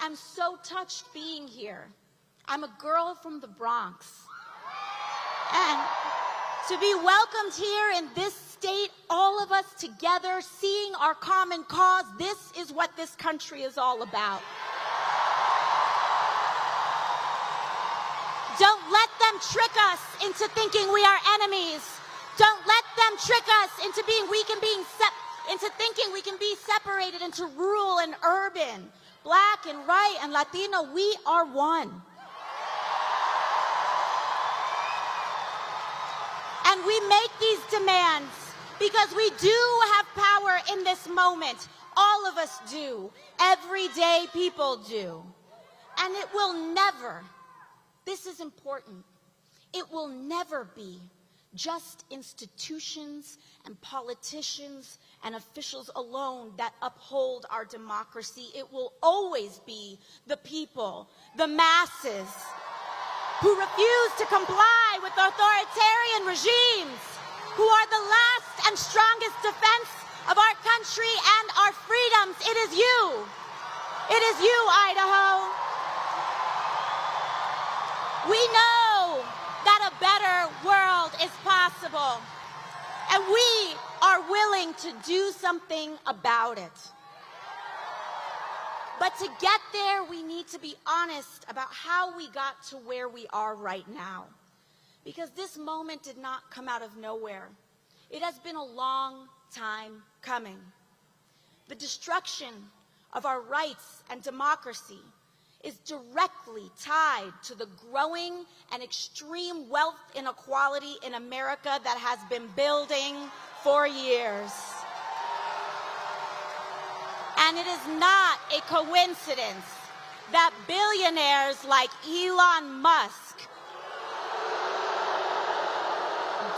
am so touched being here. I'm a girl from the Bronx. And to be welcomed here in this state, all of us together, seeing our common cause, this is what this country is all about. Don't let them trick us into thinking we are enemies. Don't let them trick us into thinking we can be separated into rural and urban, black and white and Latino. We are one. And we make these demands because we do have power in this moment. All of us do. Everyday people do. And it will never, this is important, it will never be just institutions and politicians and officials alone that uphold our democracy. It will always be the people, the masses, who refuse to comply with authoritarian regimes, who are the last and strongest defense of our country and our freedoms. It is you. It is you, Idaho. We know that a better world is possible, and we are willing to do something about it. But to get there, we need to be honest about how we got to where we are right now. Because this moment did not come out of nowhere. It has been a long time coming. The destruction of our rights and democracy is directly tied to the growing and extreme wealth inequality in America that has been building for years. And it is not a coincidence that billionaires like Elon Musk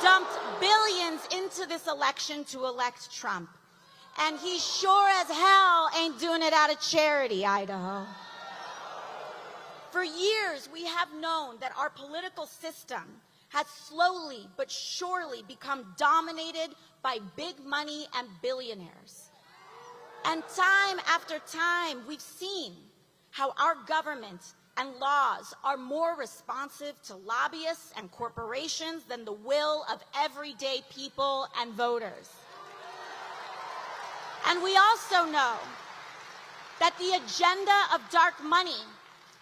dumped billions into this election to elect Trump. And he sure as hell ain't doing it out of charity, Idaho. For years, we have known that our political system has slowly but surely become dominated by big money and billionaires. And time after time, we've seen how our government and laws are more responsive to lobbyists and corporations than the will of everyday people and voters. And we also know that the agenda of dark money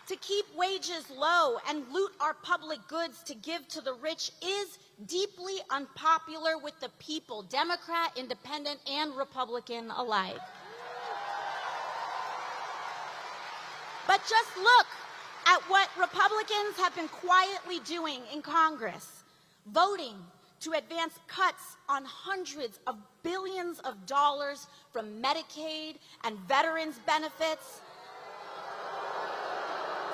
to keep wages low and loot our public goods to give to the rich is deeply unpopular with the people, Democrat, Independent, and Republican alike. But just look at what Republicans have been quietly doing in Congress, voting to advance cuts on hundreds of billions of dollars from Medicaid and veterans benefits,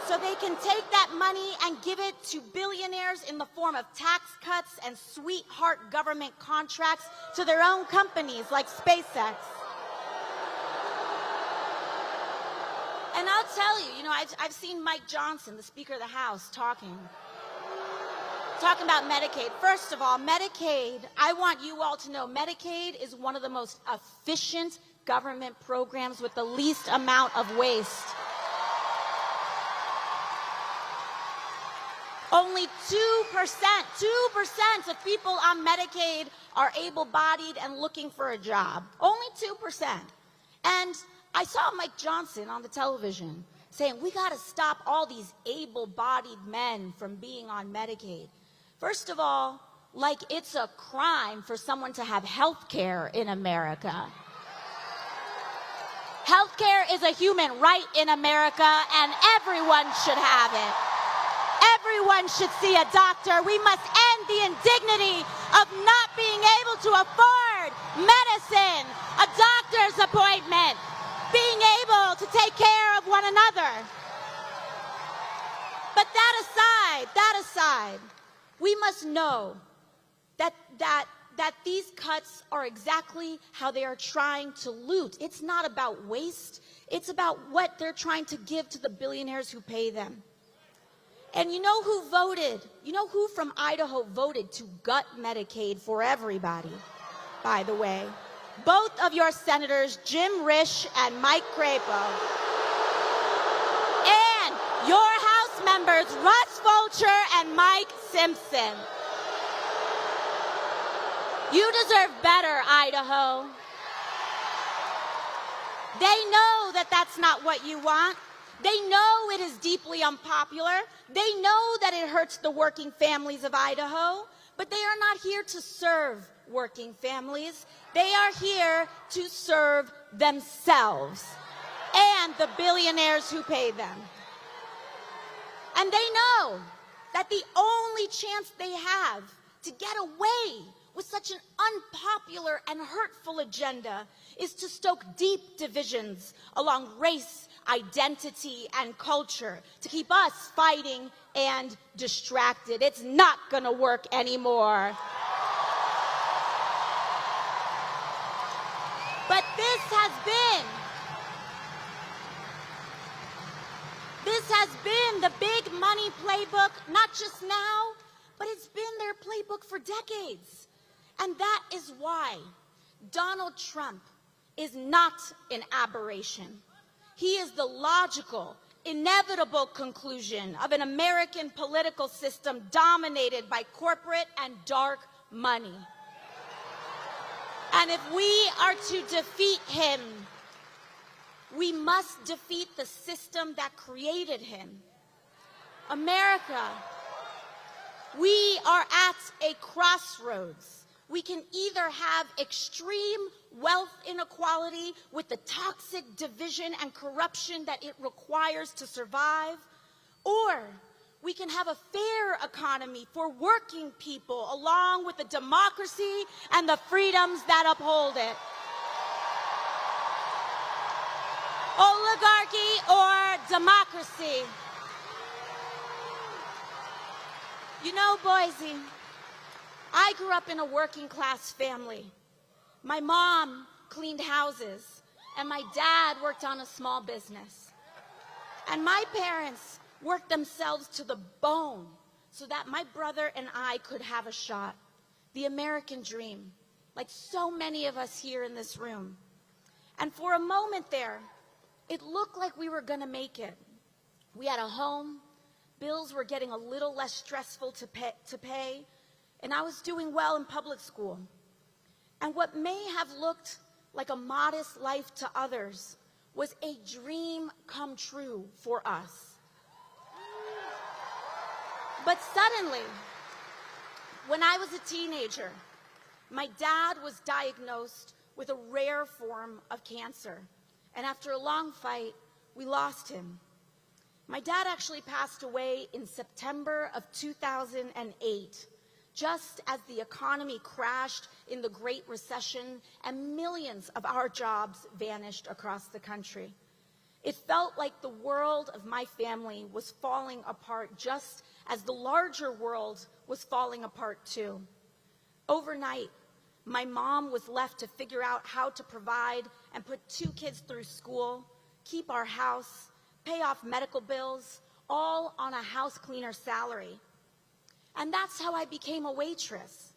so they can take that money and give it to billionaires in the form of tax cuts and sweetheart government contracts to their own companies like SpaceX. And I'll tell you, I've seen Mike Johnson, the Speaker of the House, talking about Medicaid. First of all, Medicaid, I want you all to know, Medicaid is one of the most efficient government programs with the least amount of waste. Only 2% of people on Medicaid are able-bodied and looking for a job. Only 2%. And I saw Mike Johnson on the television saying, we got to stop all these able-bodied men from being on Medicaid. First of all, like it's a crime for someone to have health care in America. Health care is a human right in America, and everyone should have it. Everyone should see a doctor. We must end the indignity of not being able to afford medicine, a doctor's appointment, being able to take care of one another. But that aside, we must know that these cuts are exactly how they are trying to loot. It's not about waste. It's about what they're trying to give to the billionaires who pay them. And you know who voted? You know who from Idaho voted to gut Medicaid for everybody, by the way? Both of your senators, Jim Risch and Mike Crapo. members Russ Fulcher and Mike Simpson. You deserve better, Idaho. They know that that's not what you want. They know it is deeply unpopular. They know that it hurts the working families of Idaho, but they are not here to serve working families. They are here to serve themselves and the billionaires who pay them. And they know that the only chance they have to get away with such an unpopular and hurtful agenda is to stoke deep divisions along race, identity, and culture to keep us fighting and distracted. It's not going to work anymore. But this has been the big money playbook, not just now, but it's been their playbook for decades. And that is why Donald Trump is not an aberration. He is the logical, inevitable conclusion of an American political system dominated by corporate and dark money. And if we are to defeat him, we must defeat the system that created him. America, we are at a crossroads. We can either have extreme wealth inequality with the toxic division and corruption that it requires to survive, or we can have a fair economy for working people along with the democracy and the freedoms that uphold it. Oligarchy or democracy? You know, Boise, I grew up in a working class family. My mom cleaned houses, and my dad worked on a small business. And my parents worked themselves to the bone so that my brother and I could have a shot. The American dream, like so many of us here in this room. And for a moment there, it looked like we were going to make it. We had a home, bills were getting a little less stressful to pay, and I was doing well in public school. And what may have looked like a modest life to others was a dream come true for us. But suddenly, when I was a teenager, my dad was diagnosed with a rare form of cancer. And after a long fight, we lost him. My dad actually passed away in September of 2008, just as the economy crashed in the Great Recession and millions of our jobs vanished across the country. It felt like the world of my family was falling apart just as the larger world was falling apart too. Overnight, my mom was left to figure out how to provide and put 2 kids through school, keep our house, pay off medical bills, all on a house cleaner salary. And that's how I became a waitress,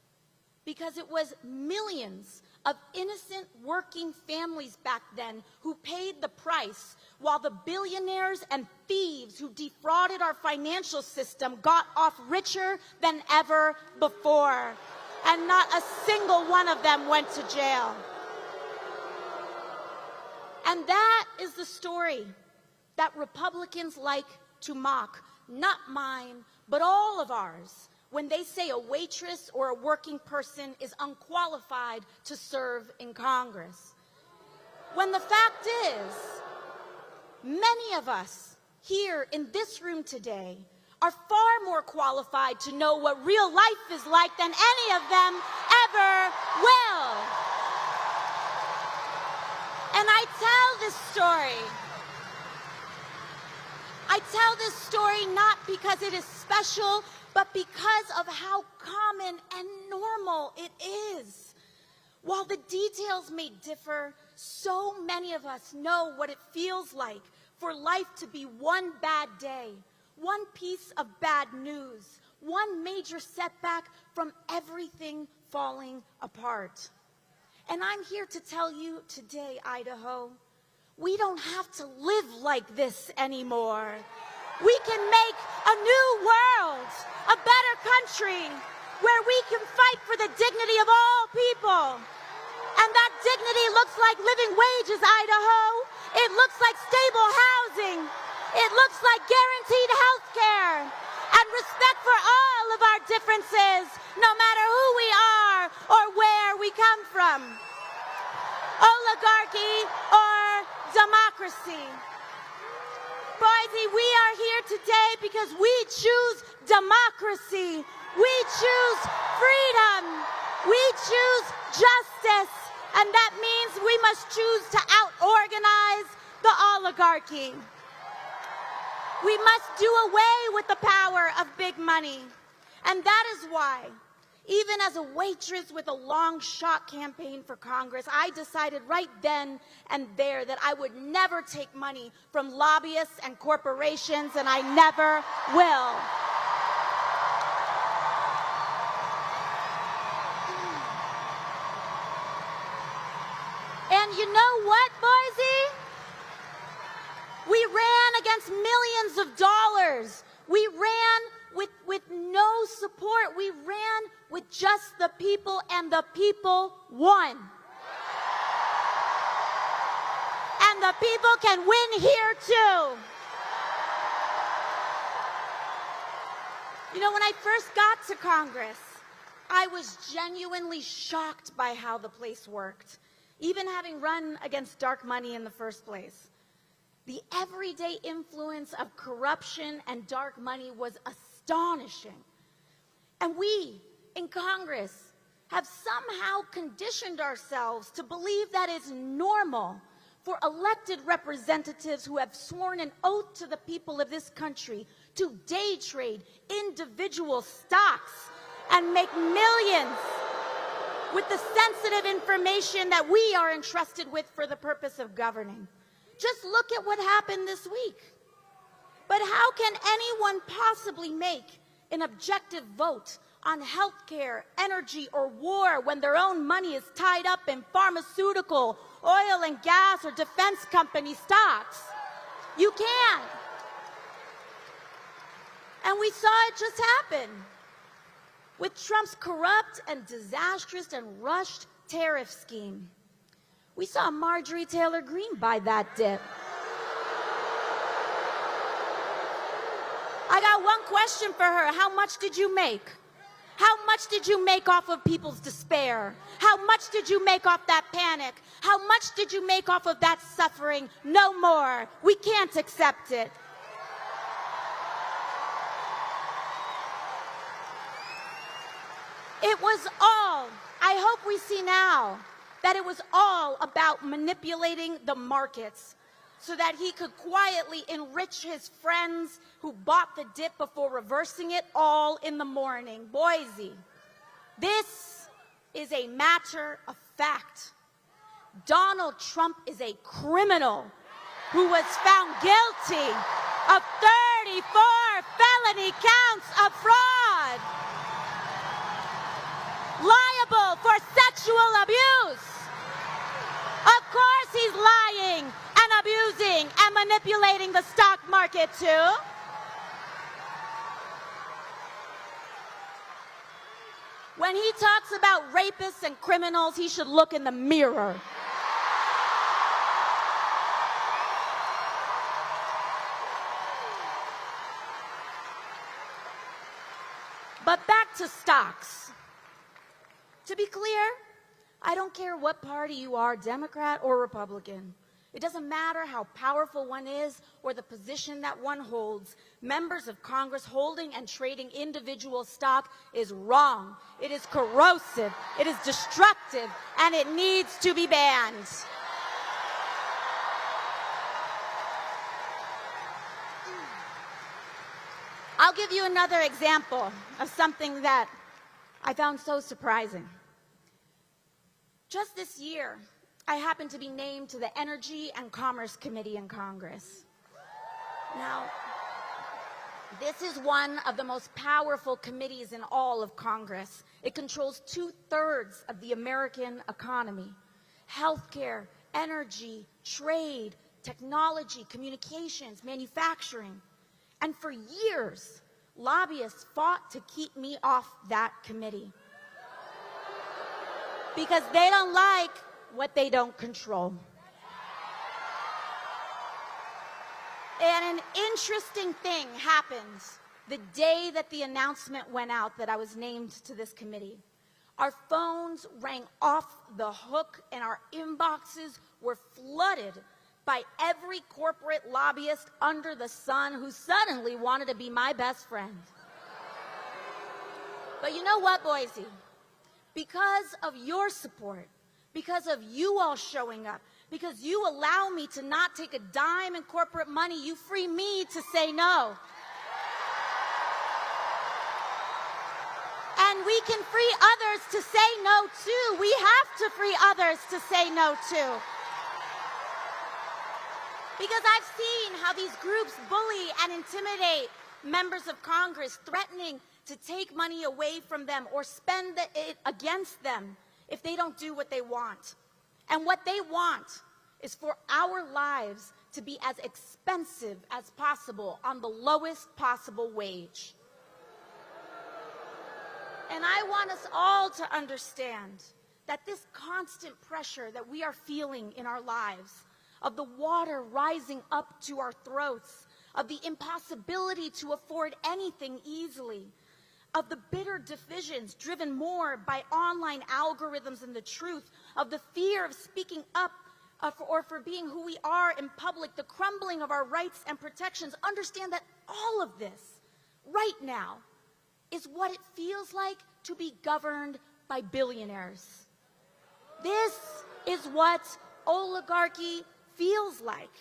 because it was millions of innocent working families back then who paid the price, while the billionaires and thieves who defrauded our financial system got off richer than ever before. And not a single one of them went to jail. And that is the story that Republicans like to mock, not mine, but all of ours, when they say a waitress or a working person is unqualified to serve in Congress. When the fact is, many of us here in this room today are far more qualified to know what real life is like than any of them ever will. And I tell this story not because it is special, but because of how common and normal it is. While the details may differ, so many of us know what it feels like for life to be one bad day, one piece of bad news, one major setback from everything falling apart. And I'm here to tell you today, Idaho, we don't have to live like this anymore. We can make a new world, a better country, where we can fight for the dignity of all people. And that dignity looks like living wages, Idaho. It looks like stable housing. It looks like guaranteed health care and respect for all of our differences, no matter who we are or where we come from. Oligarchy or democracy. Boise, we are here today because we choose democracy. We choose freedom. We choose justice. And that means we must choose to out-organize the oligarchy. We must do away with the power of big money. And that is why, even as a waitress with a long shot campaign for Congress, I decided right then and there that I would never take money from lobbyists and corporations, and I never will. And you know what, Boise? We ran against millions of dollars. We ran with no support. We ran with just the people, and the people won. And the people can win here too. You know, when I first got to Congress, I was genuinely shocked by how the place worked, even having run against dark money in the first place. The everyday influence of corruption and dark money was astonishing. And we, in Congress, have somehow conditioned ourselves to believe that it's normal for elected representatives who have sworn an oath to the people of this country to day trade individual stocks and make millions with the sensitive information that we are entrusted with for the purpose of governing. Just look at what happened this week. But how can anyone possibly make an objective vote on health care, energy, or war when their own money is tied up in pharmaceutical, oil and gas, or defense company stocks? You can't. And we saw it just happen with Trump's corrupt and disastrous and rushed tariff scheme. We saw Marjorie Taylor Greene buy that dip. I got one question for her. How much did you make? How much did you make off of people's despair? How much did you make off that panic? How much did you make off of that suffering? No more. We can't accept it. It was all, I hope we see now, that it was all about manipulating the markets so that he could quietly enrich his friends who bought the dip before reversing it all in the morning. Boise, this is a matter of fact. Donald Trump is a criminal who was found guilty of 34 felony counts of fraud, liable for sexual abuse. Of course he's lying and abusing and manipulating the stock market too. When he talks about rapists and criminals, he should look in the mirror. But back to stocks. To be clear, I don't care what party you are, Democrat or Republican. It doesn't matter how powerful one is or the position that one holds. Members of Congress holding and trading individual stock is wrong. It is corrosive. It is destructive, and it needs to be banned. I'll give you another example of something that I found so surprising. Just this year, I happened to be named to the Energy and Commerce Committee in Congress. Now, this is one of the most powerful committees in all of Congress. It controls 2/3 of the American economy. Healthcare, energy, trade, technology, communications, manufacturing. And for years, lobbyists fought to keep me off that committee because they don't like what they don't control. And an interesting thing happened the day that the announcement went out that I was named to this committee. Our phones rang off the hook and our inboxes were flooded by every corporate lobbyist under the sun who suddenly wanted to be my best friend. But you know what, Boise? Because of your support, because of you all showing up, because you allow me to not take a dime in corporate money, you free me to say no. And we can free others to say no too. We have to free others to say no too. Because I've seen how these groups bully and intimidate members of Congress, threatening to take money away from them or spend it against them if they don't do what they want. And what they want is for our lives to be as expensive as possible on the lowest possible wage. And I want us all to understand that this constant pressure that we are feeling in our lives, of the water rising up to our throats, of the impossibility to afford anything easily, of the bitter divisions driven more by online algorithms than the truth, of the fear of speaking up or for being who we are in public, the crumbling of our rights and protections. Understand that all of this right now is what it feels like to be governed by billionaires. This is what oligarchy feels like.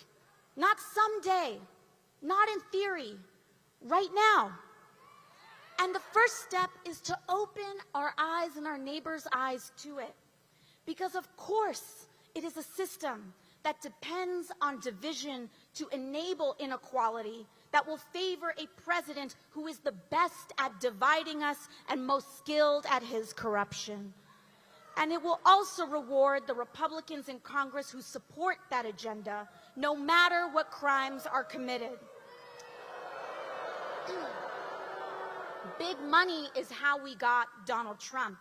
Not someday, not in theory, right now. And the first step is to open our eyes and our neighbors' eyes to it. Because of course, it is a system that depends on division to enable inequality, that will favor a president who is the best at dividing us and most skilled at his corruption. And it will also reward the Republicans in Congress who support that agenda, no matter what crimes are committed. Big money is how we got Donald Trump.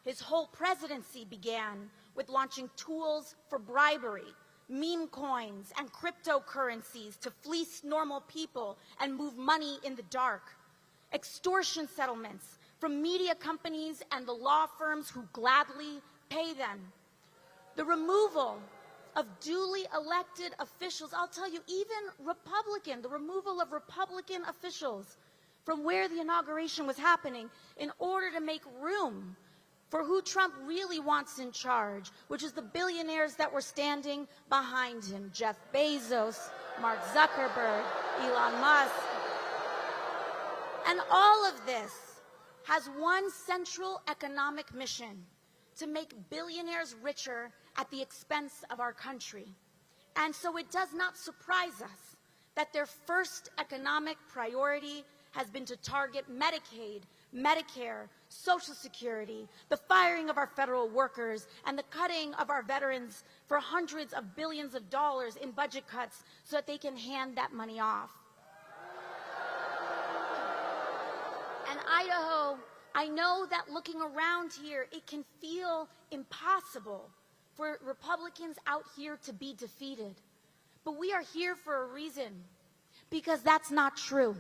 His whole presidency began with launching tools for bribery, meme coins, and cryptocurrencies to fleece normal people and move money in the dark. Extortion settlements from media companies and the law firms who gladly pay them. The removal of duly elected officials, I'll tell you, even the removal of Republican officials from where the inauguration was happening in order to make room for who Trump really wants in charge, which is the billionaires that were standing behind him: Jeff Bezos, Mark Zuckerberg, Elon Musk. And all of this has one central economic mission: to make billionaires richer at the expense of our country. And so it does not surprise us that their first economic priority has been to target Medicaid, Medicare, Social Security, the firing of our federal workers, and the cutting of our veterans for hundreds of billions of dollars in budget cuts so that they can hand that money off. And Idaho, I know that looking around here, it can feel impossible for Republicans out here to be defeated. But we are here for a reason, because that's not true.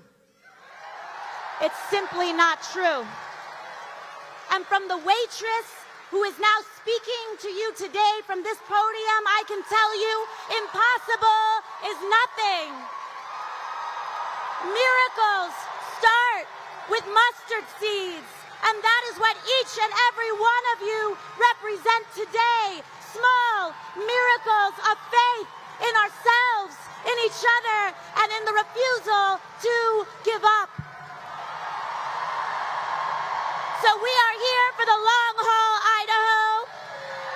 It's simply not true. And from the waitress who is now speaking to you today from this podium, I can tell you, impossible is nothing. Miracles start with mustard seeds, and that is what each and every one of you represent today. Small miracles of faith in ourselves, in each other, and in the refusal to give up. So we are here for the long haul, Idaho.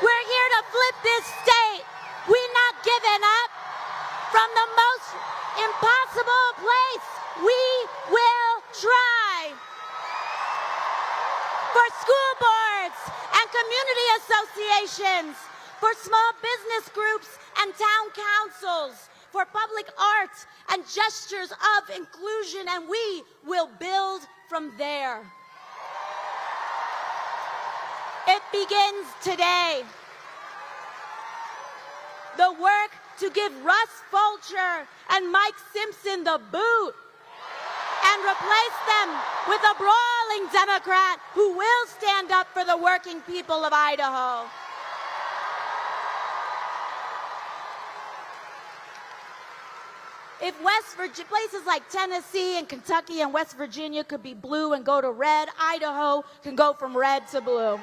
We're here to flip this state. We're not giving up. From the most impossible place, we will try. For school boards and community associations, for small business groups and town councils, for public arts and gestures of inclusion, and we will build from there. It begins today. The work to give Russ Fulcher and Mike Simpson the boot and replace them with a brawling Democrat who will stand up for the working people of Idaho. If places like Tennessee and Kentucky and West Virginia could be blue and go to red, Idaho can go from red to blue.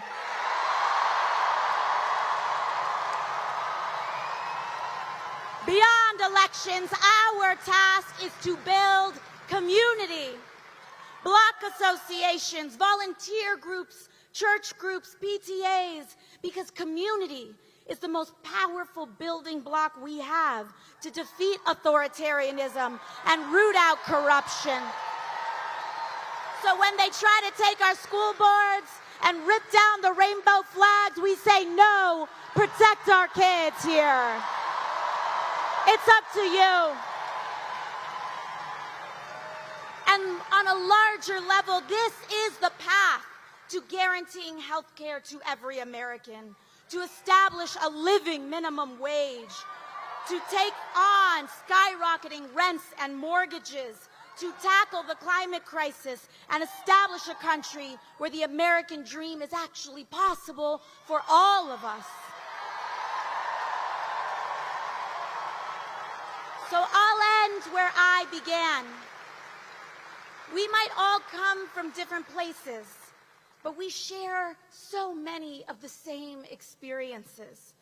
Beyond elections, our task is to build community. Block associations, volunteer groups, church groups, PTAs, because community is the most powerful building block we have to defeat authoritarianism and root out corruption. So when they try to take our school boards and rip down the rainbow flags, we say, no, protect our kids here. It's up to you. And on a larger level, this is the path to guaranteeing health care to every American, to establish a living minimum wage, to take on skyrocketing rents and mortgages, to tackle the climate crisis and establish a country where the American dream is actually possible for all of us. So I'll end where I began. We might all come from different places, but we share so many of the same experiences.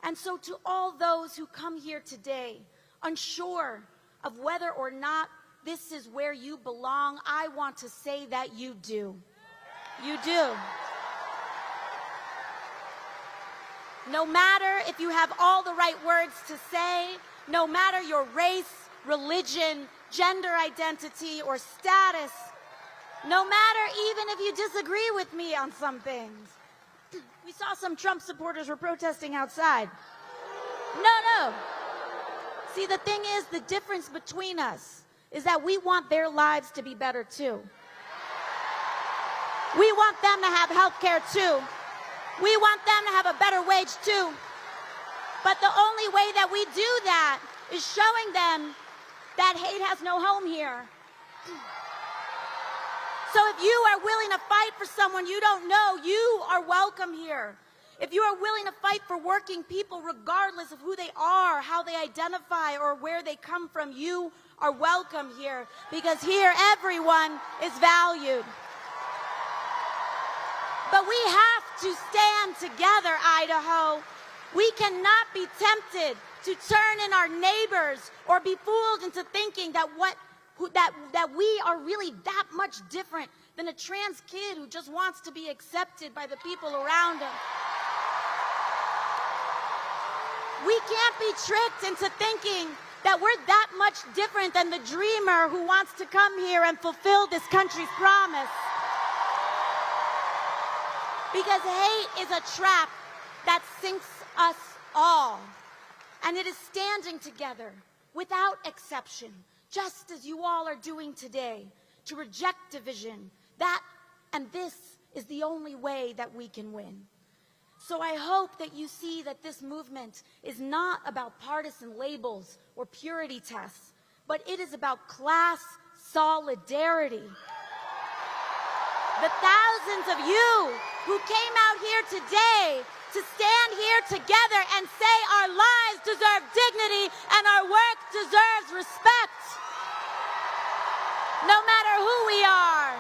And so to all those who come here today, unsure of whether or not this is where you belong, I want to say that you do. You do. No matter if you have all the right words to say, no matter your race, religion, gender identity, or status, no matter even if you disagree with me on some things. We saw some Trump supporters were protesting outside. No. See, the thing is, the difference between us is that we want their lives to be better too. We want them to have health care too. We want them to have a better wage too. But the only way that we do that is showing them that hate has no home here. So if you are willing to fight for someone you don't know, you are welcome here. If you are willing to fight for working people, regardless of who they are, how they identify, or where they come from, you are welcome here, because here everyone is valued. But we have to stand together, Idaho. We cannot be tempted to turn in our neighbors or be fooled into thinking that we are really that much different than a trans kid who just wants to be accepted by the people around him. We can't be tricked into thinking that we're that much different than the dreamer who wants to come here and fulfill this country's promise. Because hate is a trap that sinks us all. And it is standing together without exception, just as you all are doing today, to reject division. This is the only way that we can win. So I hope that you see that this movement is not about partisan labels or purity tests, but it is about class solidarity. The thousands of you who came out here today to stand here together and say our lives deserve dignity and our work deserves respect, no matter who we are.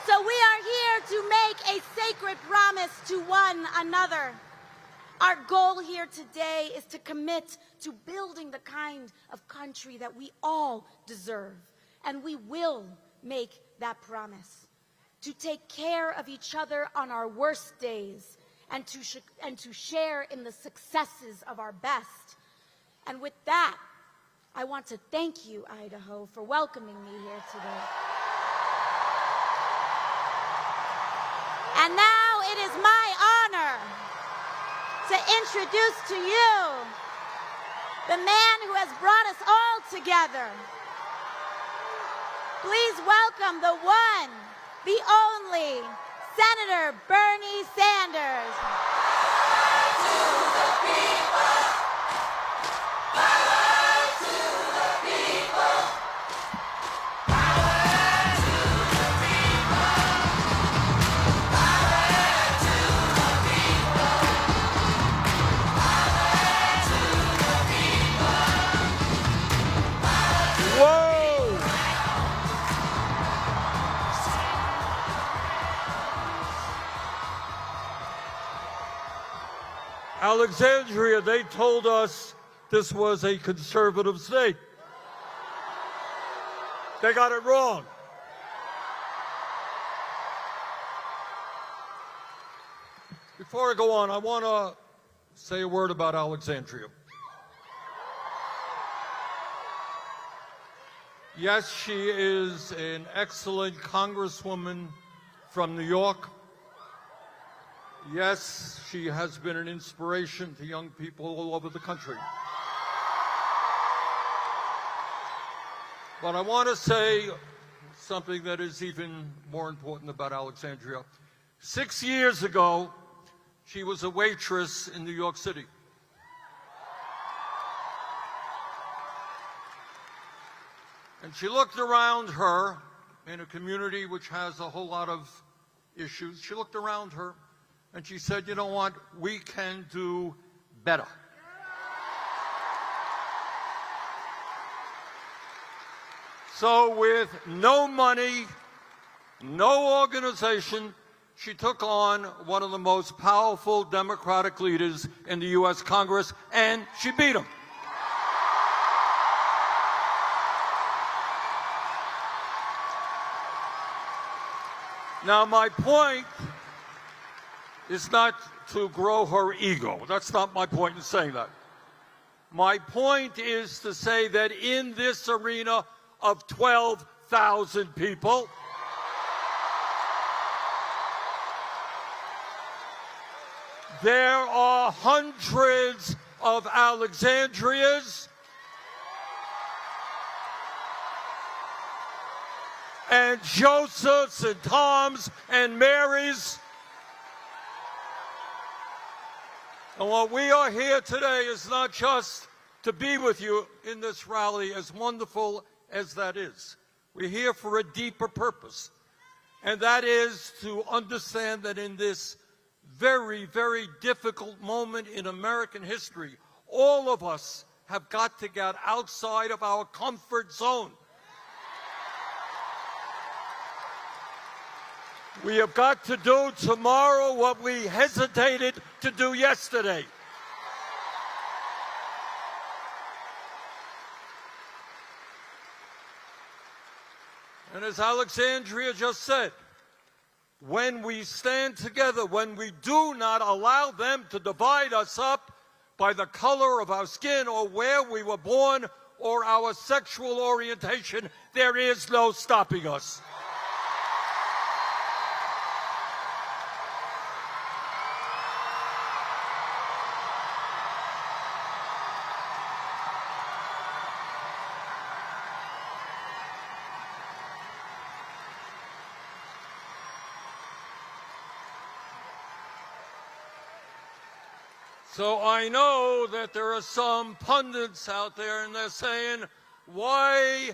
So we are here to make a sacred promise to one another. Our goal here today is to commit to building the kind of country that we all deserve, and we will make that promise. To take care of each other on our worst days, and to share in the successes of our best. And with that, I want to thank you, Idaho, for welcoming me here today. And now it is my honor to introduce to you the man who has brought us all together. Please welcome the one, the only, Senator Bernie Sanders. Power to the people. Power to the people. Power to the people. Power to the people. Power to the people. Whoa! Alexandria, they told us this was a conservative state. They got it wrong. Before I go on, I want to say a word about Alexandria. Yes, she is an excellent congresswoman from New York. Yes, she has been an inspiration to young people all over the country. But I want to say something that is even more important about Alexandria. 6 years ago, she was a waitress in New York City. And she looked around her in a community which has a whole lot of issues. She looked around her and she said, you know what, we can do better. So with no money, no organization, she took on one of the most powerful Democratic leaders in the U.S. Congress, and she beat him. Now, my point is not to grow her ego. That's not my point in saying that. My point is to say that in this arena of 12,000 people, there are hundreds of Alexandrias and Josephs and Toms and Marys. And what we are here today is not just to be with you in this rally, as wonderful as that is. We're here for a deeper purpose, and that is to understand that in this very, very difficult moment in American history, all of us have got to get outside of our comfort zone. We have got to do tomorrow what we hesitated to do yesterday. And as Alexandria just said, when we stand together, when we do not allow them to divide us up by the color of our skin or where we were born or our sexual orientation, there is no stopping us. So I know that there are some pundits out there and they're saying, why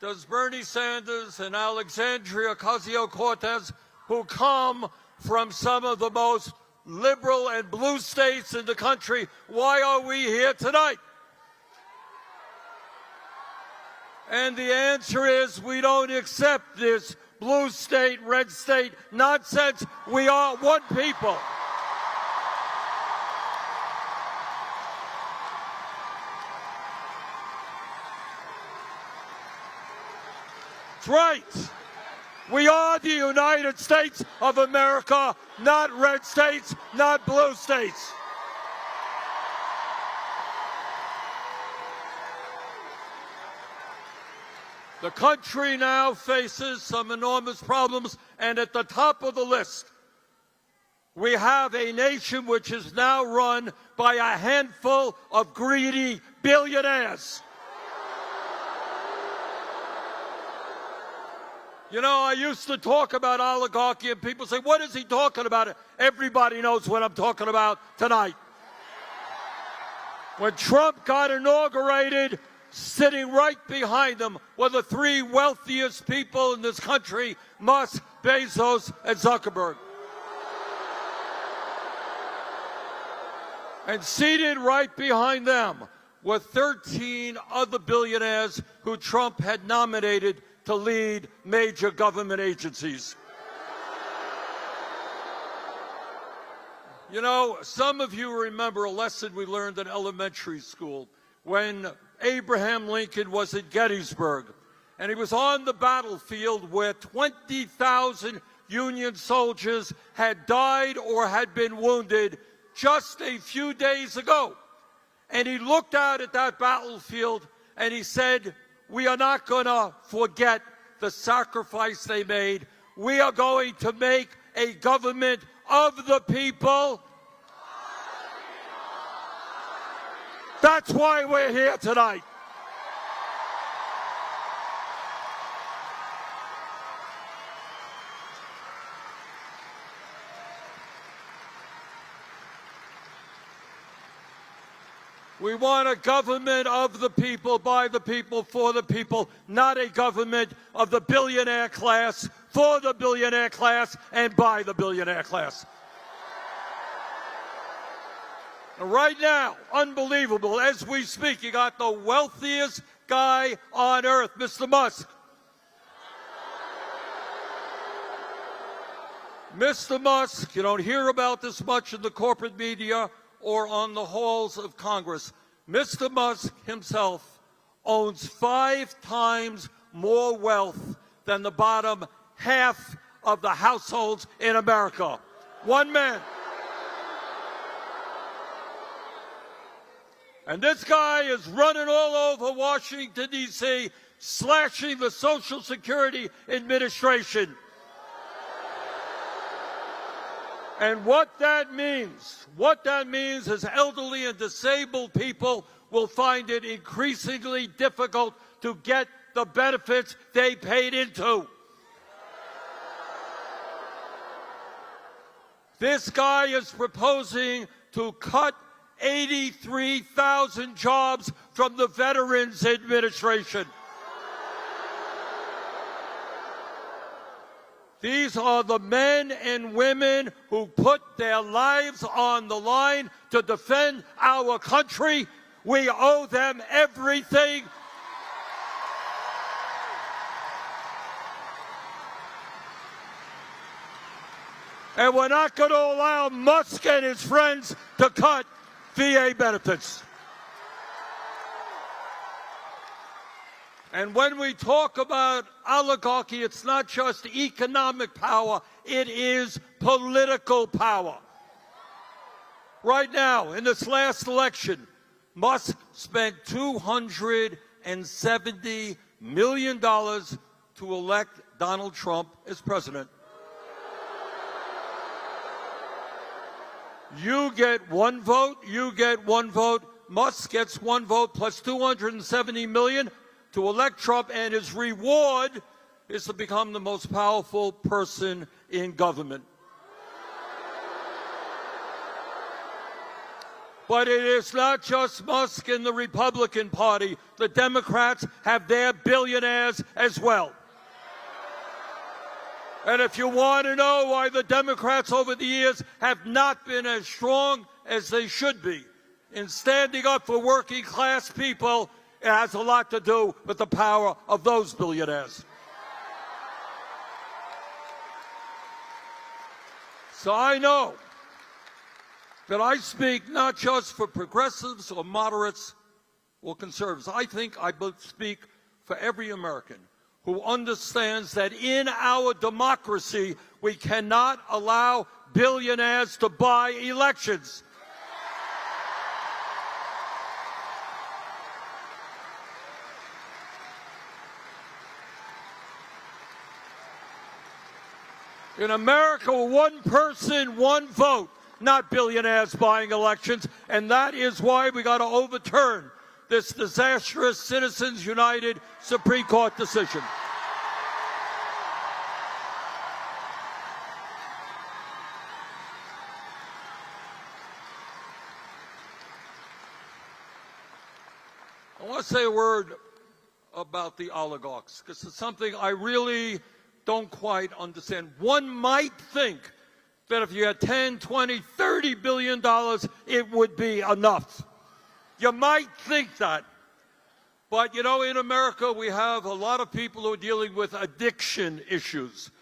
does Bernie Sanders and Alexandria Ocasio-Cortez, who come from some of the most liberal and blue states in the country, why are we here tonight? And the answer is we don't accept this blue state, red state nonsense. We are one people. That's right. We are the United States of America, not red states, not blue states. The country now faces some enormous problems, and at the top of the list, we have a nation which is now run by a handful of greedy billionaires. You know, I used to talk about oligarchy, and people say, what is he talking about? Everybody knows what I'm talking about tonight. When Trump got inaugurated, sitting right behind him were the three wealthiest people in this country, Musk, Bezos, and Zuckerberg. And seated right behind them were 13 other billionaires who Trump had nominated to lead major government agencies. You know, some of you remember a lesson we learned in elementary school when Abraham Lincoln was at Gettysburg, and he was on the battlefield where 20,000 Union soldiers had died or had been wounded just a few days ago. And he looked out at that battlefield and he said, we are not going to forget the sacrifice they made. We are going to make a government of the people. That's why we're here tonight. We want a government of the people, by the people, for the people, not a government of the billionaire class, for the billionaire class, and by the billionaire class. And right now, unbelievable, as we speak, you got the wealthiest guy on earth, Mr. Musk. Mr. Musk, you don't hear about this much in the corporate media or on the halls of Congress. Mr. Musk himself owns 5 times more wealth than the bottom half of the households in America. One man. And this guy is running all over Washington, D.C., slashing the Social Security Administration. And what that means is elderly and disabled people will find it increasingly difficult to get the benefits they paid into. This guy is proposing to cut 83,000 jobs from the Veterans Administration. These are the men and women who put their lives on the line to defend our country. We owe them everything. And we're not going to allow Musk and his friends to cut VA benefits. And when we talk about oligarchy, it's not just economic power, it is political power. Right now, in this last election, Musk spent $270 million to elect Donald Trump as president. You get one vote, you get one vote. Musk gets one vote plus $270 million to elect Trump, and his reward is to become the most powerful person in government. But it is not just Musk and the Republican Party. The Democrats have their billionaires as well. And if you want to know why the Democrats over the years have not been as strong as they should be in standing up for working class people, it has a lot to do with the power of those billionaires. So I know that I speak not just for progressives or moderates or conservatives. I think I speak for every American who understands that in our democracy, we cannot allow billionaires to buy elections. In America, one person, one vote, not billionaires buying elections, and that is why we got to overturn this disastrous Citizens United Supreme Court decision. I want to say a word about the oligarchs, because it's something I really don't quite understand. One might think that if you had 10, 20, 30 billion dollars, it would be enough. You might think that. But, you know, in America, we have a lot of people who are dealing with addiction issues,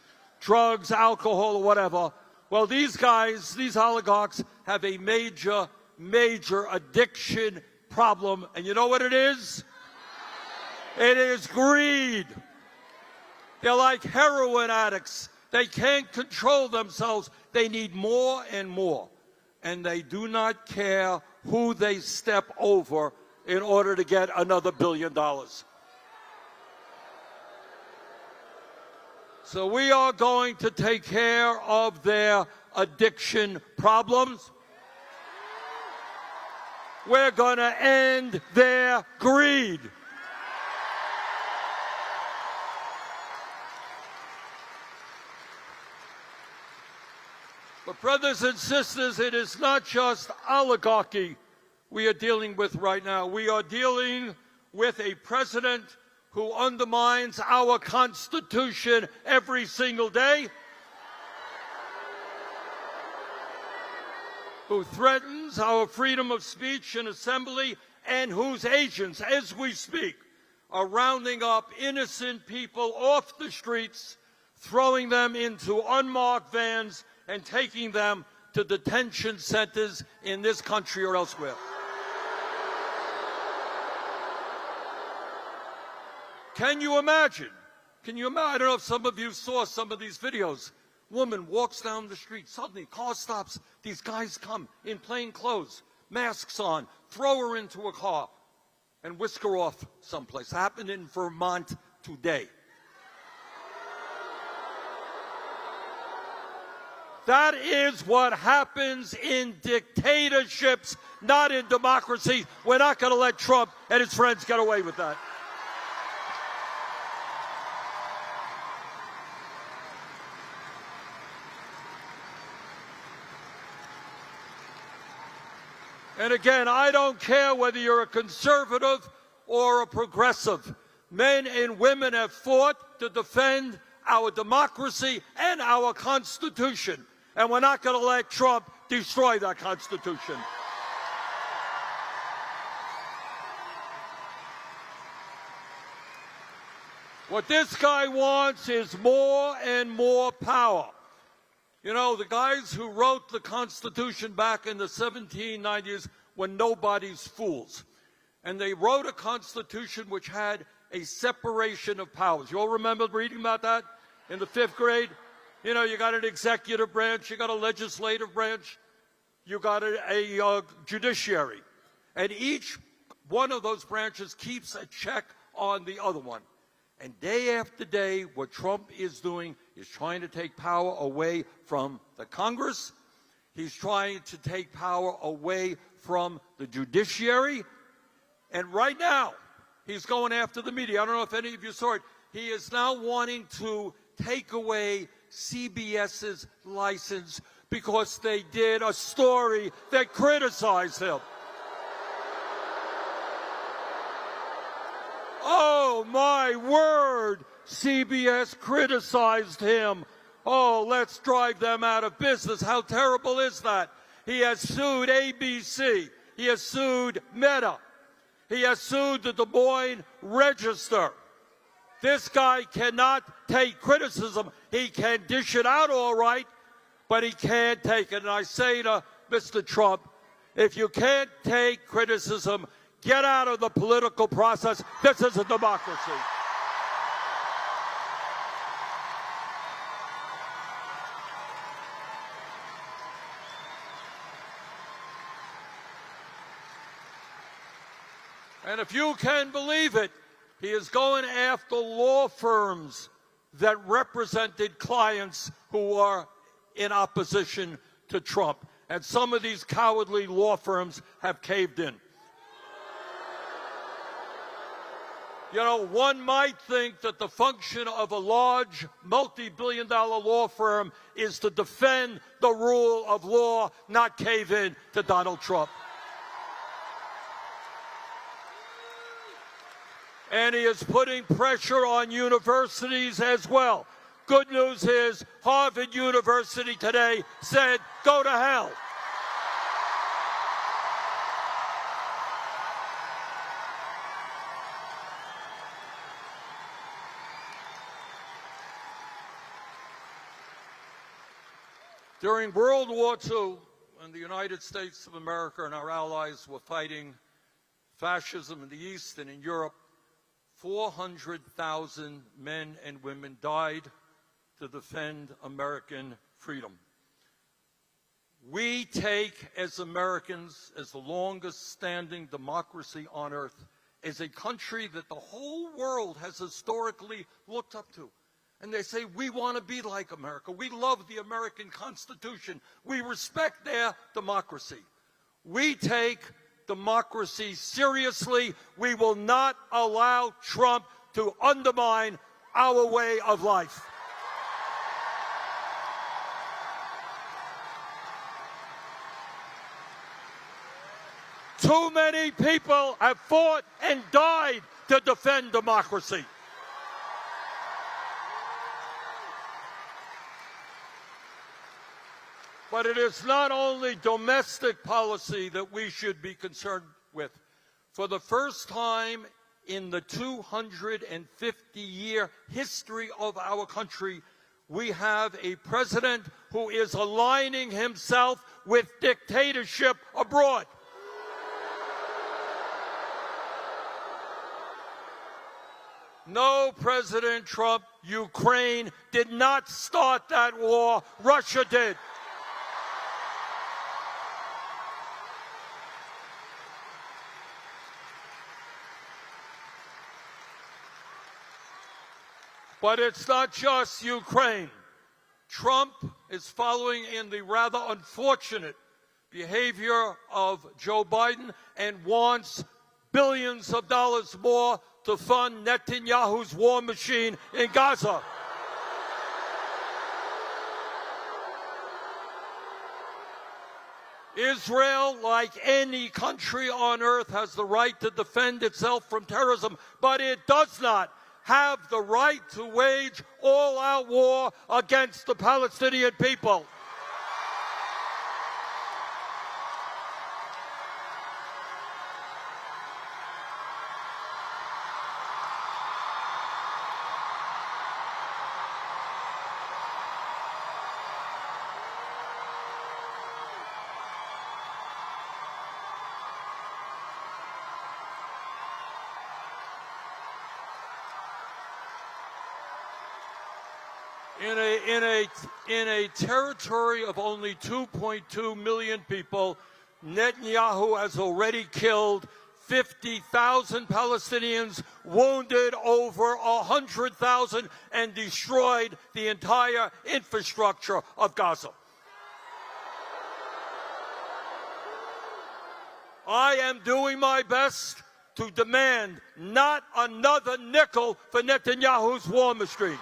drugs, alcohol, or whatever. Well, these guys, these oligarchs, have a major, major addiction problem. And you know what it is? It is greed. They're like heroin addicts. They can't control themselves. They need more and more. And they do not care who they step over in order to get another $1 billion. So we are going to take care of their addiction problems. We're going to end their greed. But brothers and sisters, it is not just oligarchy we are dealing with right now. We are dealing with a president who undermines our Constitution every single day, who threatens our freedom of speech and assembly, and whose agents, as we speak, are rounding up innocent people off the streets, throwing them into unmarked vans, and taking them to detention centers in this country or elsewhere. Can you imagine? I don't know if some of you saw some of these videos. Woman walks down the street, suddenly car stops. These guys come in plain clothes, masks on, throw her into a car, and whisk her off someplace. Happened in Vermont today. That is what happens in dictatorships, not in democracy. We're not going to let Trump and his friends get away with that. And again, I don't care whether you're a conservative or a progressive. Men and women have fought to defend our democracy and our Constitution. And we're not going to let Trump destroy that Constitution. What this guy wants is more and more power. You know, the guys who wrote the Constitution back in the 1790s were nobody's fools. And they wrote a Constitution which had a separation of powers. You all remember reading about that in the 5th grade? You know, you got an executive branch, you got a legislative branch, you got a judiciary. And each one of those branches keeps a check on the other one. And day after day, what Trump is doing is trying to take power away from the Congress. He's trying to take power away from the judiciary. And right now, he's going after the media. I don't know if any of you saw it. He is now wanting to take away CBS's license because they did a story that criticized him. Oh, my word, CBS criticized him. Oh, let's drive them out of business. How terrible is that? He has sued ABC. He has sued Meta. He has sued the Des Moines Register. This guy cannot take criticism. He can dish it out all right, but he can't take it. And I say to Mr. Trump, if you can't take criticism, get out of the political process. This is a democracy. And if you can believe it, he is going after law firms that represented clients who are in opposition to Trump. And some of these cowardly law firms have caved in. You know, one might think that the function of a large, multi-billion-dollar law firm is to defend the rule of law, not cave in to Donald Trump. And he is putting pressure on universities as well. Good news is Harvard University today said, go to hell. During World War II, when the United States of America and our allies were fighting fascism in the East and in Europe, 400,000 men and women died to defend American freedom. We take, as Americans, as the longest-standing democracy on earth, as a country that the whole world has historically looked up to. And they say, we want to be like America. We love the American Constitution. We respect their democracy. We take democracy seriously. We will not allow Trump to undermine our way of life. Too many people have fought and died to defend democracy. But it is not only domestic policy that we should be concerned with. For the first time in the 250-year history of our country, we have a president who is aligning himself with dictatorship abroad. No, President Trump, Ukraine did not start that war. Russia did. But it's not just Ukraine. Trump is following in the rather unfortunate behavior of Joe Biden and wants billions of dollars more to fund Netanyahu's war machine in Gaza. Israel, like any country on earth, has the right to defend itself from terrorism, but it does not have the right to wage all-out war against the Palestinian people. In a territory of only 2.2 million people, Netanyahu has already killed 50,000 Palestinians, wounded over 100,000, and destroyed the entire infrastructure of Gaza. I am doing my best to demand not another nickel for Netanyahu's war machine.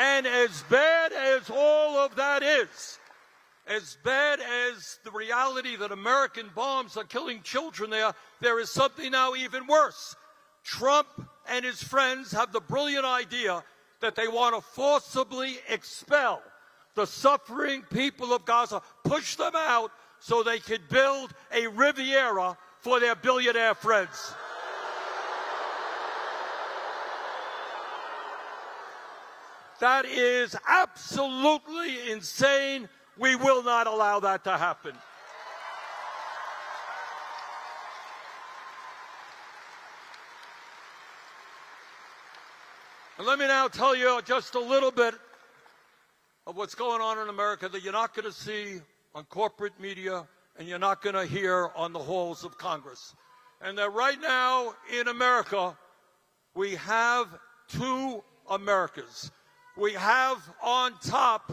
And as bad as all of that is, as bad as the reality that American bombs are killing children there is something now even worse. Trump and his friends have the brilliant idea that they want to forcibly expel the suffering people of Gaza, push them out so they could build a Riviera for their billionaire friends. That is absolutely insane. We will not allow that to happen. And let me now tell you just a little bit of what's going on in America that you're not going to see on corporate media and you're not going to hear on the halls of Congress. And that right now in America, we have two Americas. We have on top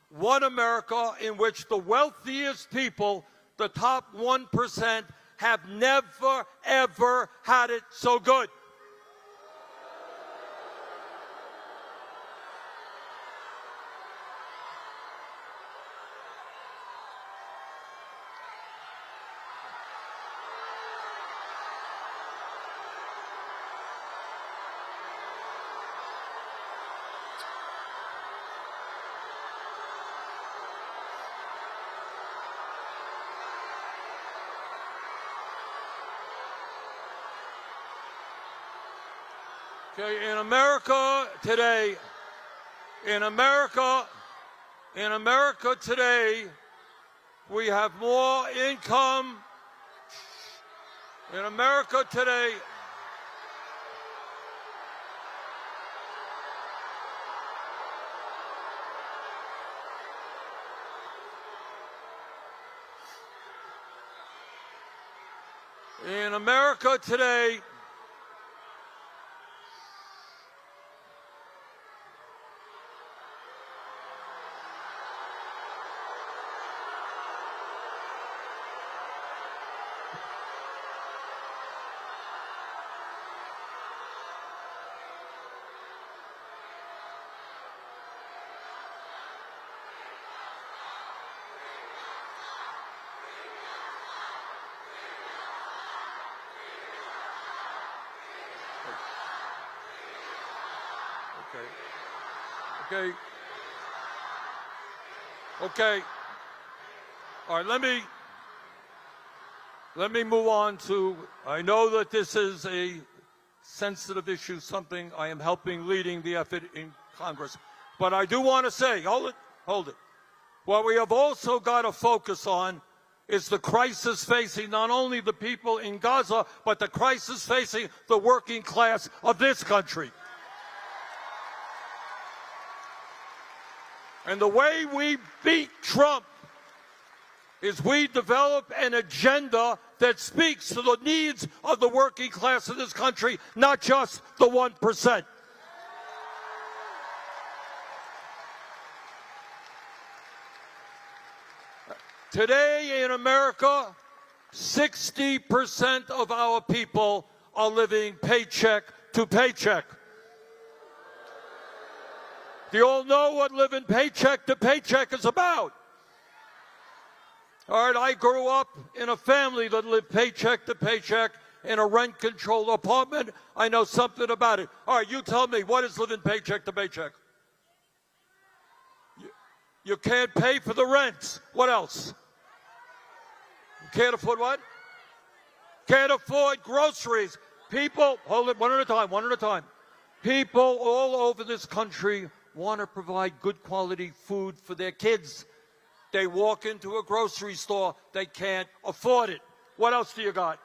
one America in which the wealthiest people, the top 1%, have never, ever had it so good. Okay, in America today, we have more income. In America today, in America today, Okay. All right, let me move on to, I know that this is a sensitive issue, something I am leading the effort in Congress. But I do want to say, hold it. What we have also got to focus on is the crisis facing not only the people in Gaza, but the crisis facing the working class of this country. And the way we beat Trump is we develop an agenda that speaks to the needs of the working class of this country, not just the 1%. Today in America, 60% of our people are living paycheck to paycheck. Do you all know what living paycheck to paycheck is about? All right, I grew up in a family that lived paycheck to paycheck in a rent-controlled apartment. I know something about it. All right, you tell me, what is living paycheck to paycheck? You can't pay for the rent. What else? You can't afford what? Can't afford groceries. People, hold it one at a time. People all over this country want to provide good quality food for their kids. They walk into a grocery store, they can't afford it. What else do you got?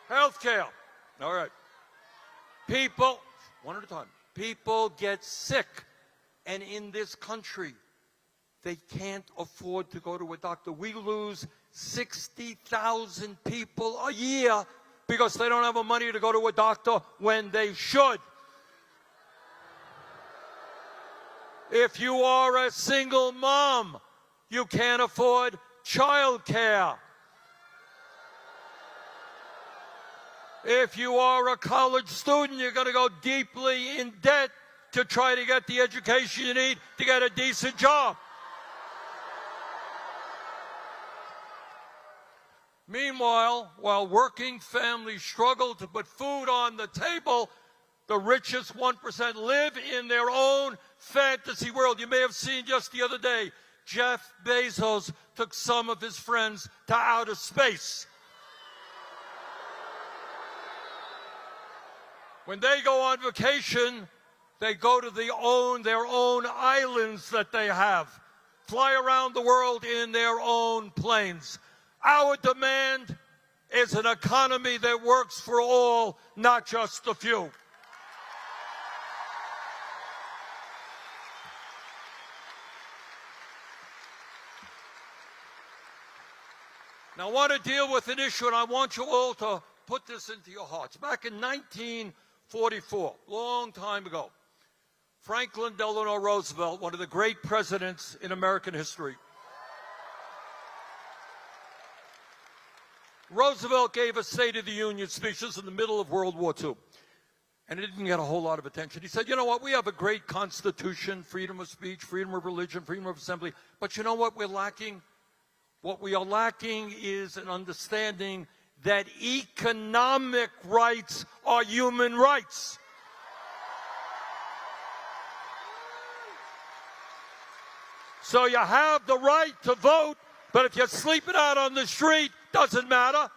Health care. All right. People, one at a time. People get sick, and in this country, they can't afford to go to a doctor. We lose 60,000 people a year because they don't have the money to go to a doctor when they should. If you are a single mom, you can't afford child care. If you are a college student, you're going to go deeply in debt to try to get the education you need to get a decent job. Meanwhile, while working families struggle to put food on the table, the richest 1% live in their own fantasy world. You may have seen just the other day, Jeff Bezos took some of his friends to outer space. When they go on vacation, they go to their own islands that they have, fly around the world in their own planes. Our demand is an economy that works for all, not just a few. Now, I want to deal with an issue, and I want you all to put this into your hearts. Back in 1944, long time ago, Franklin Delano Roosevelt, one of the great presidents in American history, Roosevelt gave a State of the Union speech. This is in the middle of World War II. And it didn't get a whole lot of attention. He said, you know what, we have a great Constitution, freedom of speech, freedom of religion, freedom of assembly. But you know what we're lacking? What we are lacking is an understanding that economic rights are human rights. So you have the right to vote, but if you're sleeping out on the street, doesn't matter.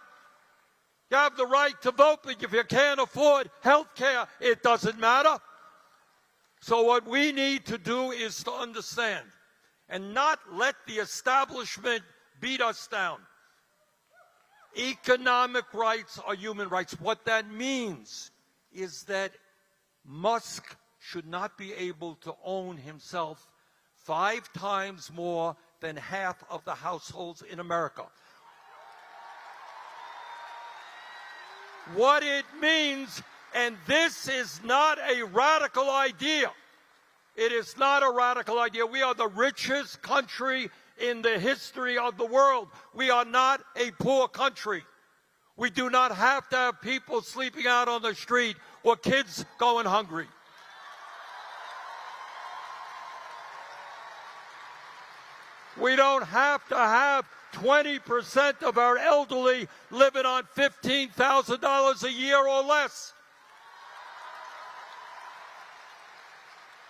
You have the right to vote, but if you can't afford health care, it doesn't matter. So what we need to do is to understand and not let the establishment beat us down. Economic rights are human rights. What that means is that Musk should not be able to own himself 5 times more than half of the households in America. What it means, and this is not a radical idea. It is not a radical idea. We are the richest country in the history of the world. We are not a poor country. We do not have to have people sleeping out on the street or kids going hungry. We don't have to have 20% of our elderly living on $15,000 a year or less.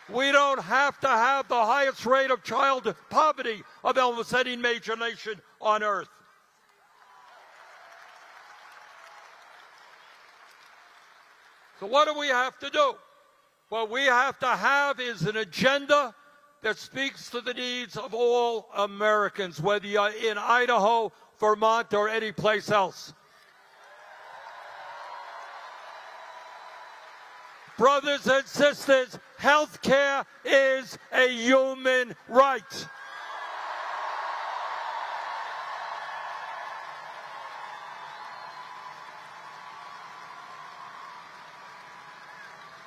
We don't have to have the highest rate of child poverty of almost any major nation on earth. So what do we have to do? What we have to have is an agenda that speaks to the needs of all Americans, whether you're in Idaho, Vermont, or any place else. Brothers and sisters, health care is a human right.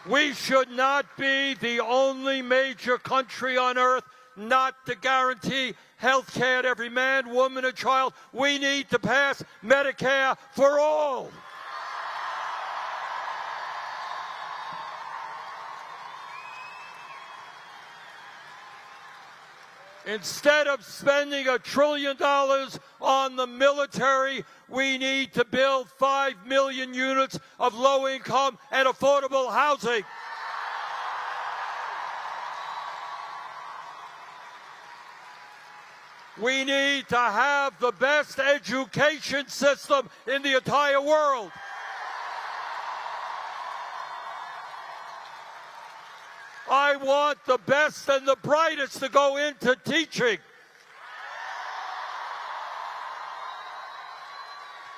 We should not be the only major country on earth not to guarantee health care to every man, woman, and child. We need to pass Medicare for all. Instead of spending $1 trillion on the military, we need to build 5 million units of low-income and affordable housing. We need to have the best education system in the entire world. I want the best and the brightest to go into teaching.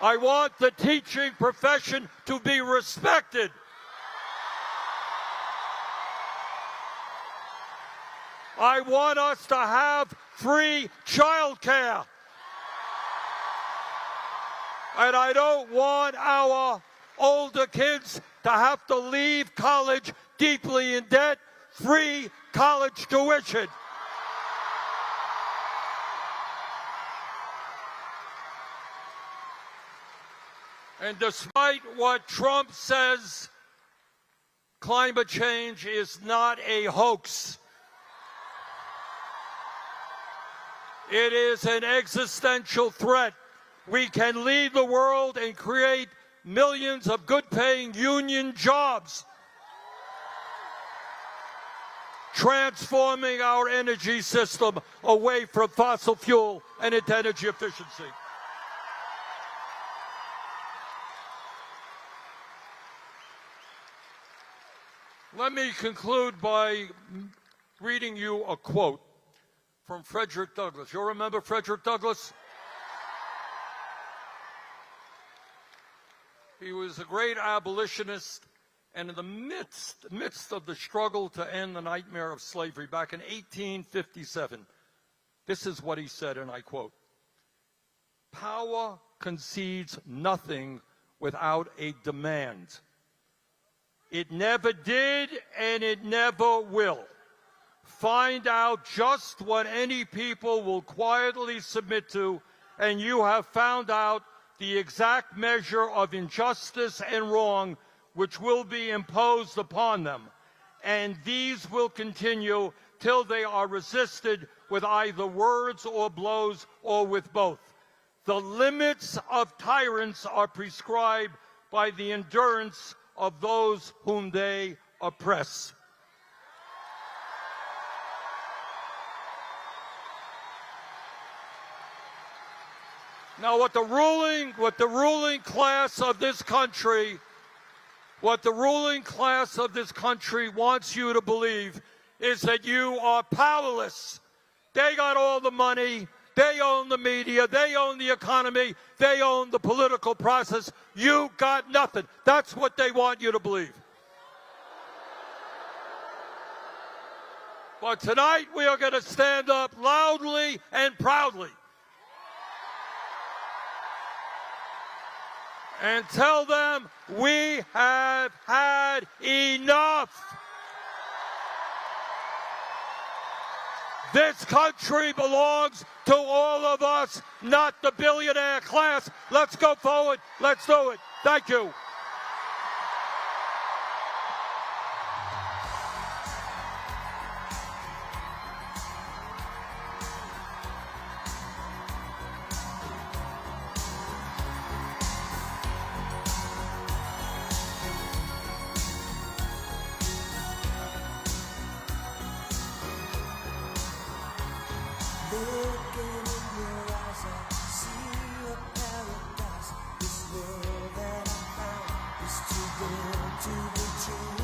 I want the teaching profession to be respected. I want us to have free child care. And I don't want our older kids to have to leave college deeply in debt. Free college tuition. And despite what Trump says, climate change is not a hoax. It is an existential threat. We can lead the world and create millions of good-paying union jobs, transforming our energy system away from fossil fuel and into energy efficiency. Let me conclude by reading you a quote from Frederick Douglass. You remember Frederick Douglass? He was a great abolitionist, and in the midst of the struggle to end the nightmare of slavery back in 1857, this is what he said, and I quote, "Power concedes nothing without a demand. It never did, and it never will. Find out just what any people will quietly submit to, and you have found out the exact measure of injustice and wrong which will be imposed upon them. And these will continue till they are resisted with either words or blows or with both. The limits of tyrants are prescribed by the endurance of those whom they oppress. Now, what the ruling class of this country wants you to believe is that you are powerless. They got all the money. They own the media. They own the economy. They own the political process. You got nothing. That's what they want you to believe. But tonight we are going to stand up loudly and proudly and tell them we have had enough. This country belongs to all of us, not the billionaire class. Let's go forward. Let's do it. Thank you. Looking in your eyes, I see a paradise. This world that I found is too good to be true.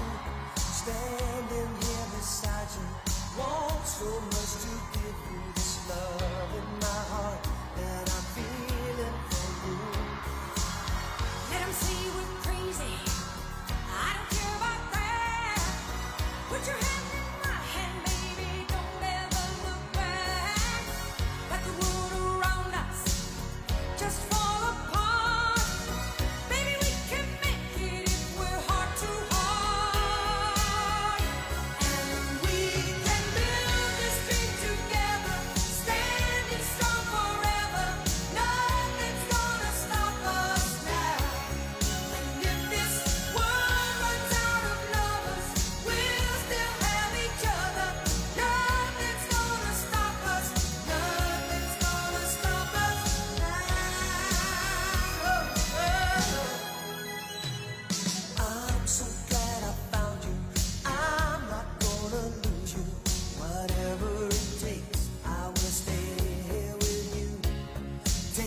Standing here beside you, want so much to give you this love.